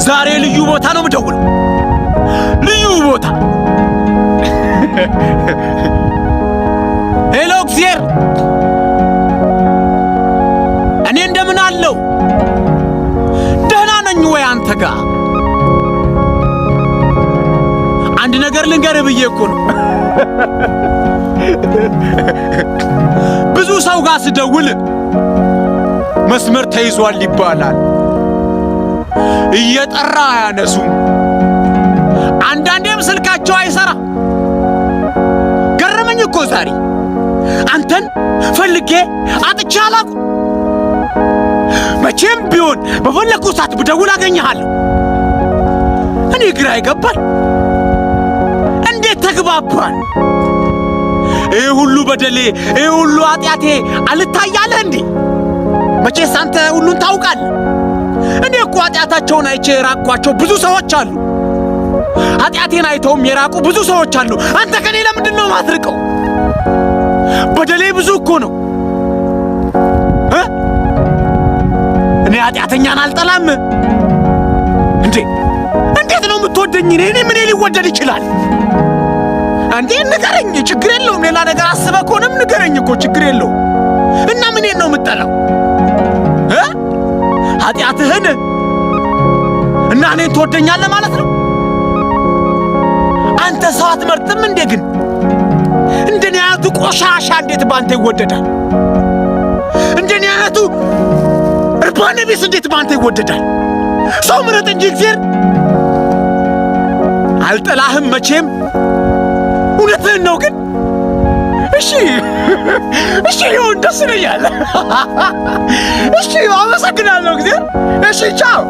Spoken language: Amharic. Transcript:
ዛሬ ልዩ ቦታ ነው የምደውለው። ልዩ ቦታ። ሄሎ እግዚአብሔር፣ እኔ እንደምን አለው? ደህና ነኝ ወይ አንተ ጋር? አንድ ነገር ልንገርህ ብዬ እኮ ነው። ብዙ ሰው ጋር ስደውል መስመር ተይዟል ይባላል። እየጠራ አያነሱም። አንዳንዴም ስልካቸው አይሰራ። ገረመኝ እኮ ዛሬ አንተን ፈልጌ አጥቼ አላውቅም። መቼም ቢሆን በፈለኩ ሰዓት ብደውል አገኘሃለሁ። እኔ ግራ ይገባል። እንዴት ተግባባን? ይሄ ሁሉ በደሌ፣ ይሄ ሁሉ ኃጢአቴ አልታያለህ እንዴ? መቼስ አንተ ሁሉን ታውቃለህ። እኔ እኮ ኃጢአታቸውን አይቼ የራቅኳቸው ብዙ ሰዎች አሉ። ኃጢአቴን አይተውም የራቁ ብዙ ሰዎች አሉ። አንተ ከኔ ለምንድን ነው ማትርቀው? በደሌ ብዙ እኮ ነው። እኔ ኃጢአተኛን አልጠላም እንዴ? እንዴት ነው የምትወደኝ? እኔ ምን ሊወደድ ይችላል እንዴ? ንገረኝ፣ ችግር የለውም። ሌላ ነገር አስበህ ከሆነም ንገረኝ እኮ ችግር የለውም። እና ምኔን ነው የምትጠላው? ኃጢአትህን እና እኔን ትወደኛለህ ማለት ነው? አንተ ሰው አትመርጥም እንዴ? ግን እንደኔ አይነቱ ቆሻሻ እንዴት ባንተ ይወደዳል? እንደኔ አይነቱ እርባና ቢስ እንዴት ባንተ ይወደዳል? ሰው ምረጥ እንጂ እግዚአብሔር። አልጠላህም መቼም። እውነትህን ነው ግን። እሺ ይሁን፣ ደስ ይለኛል። እሺ አመሰግናለሁ እግዚአብሔር። እሺ ቻው።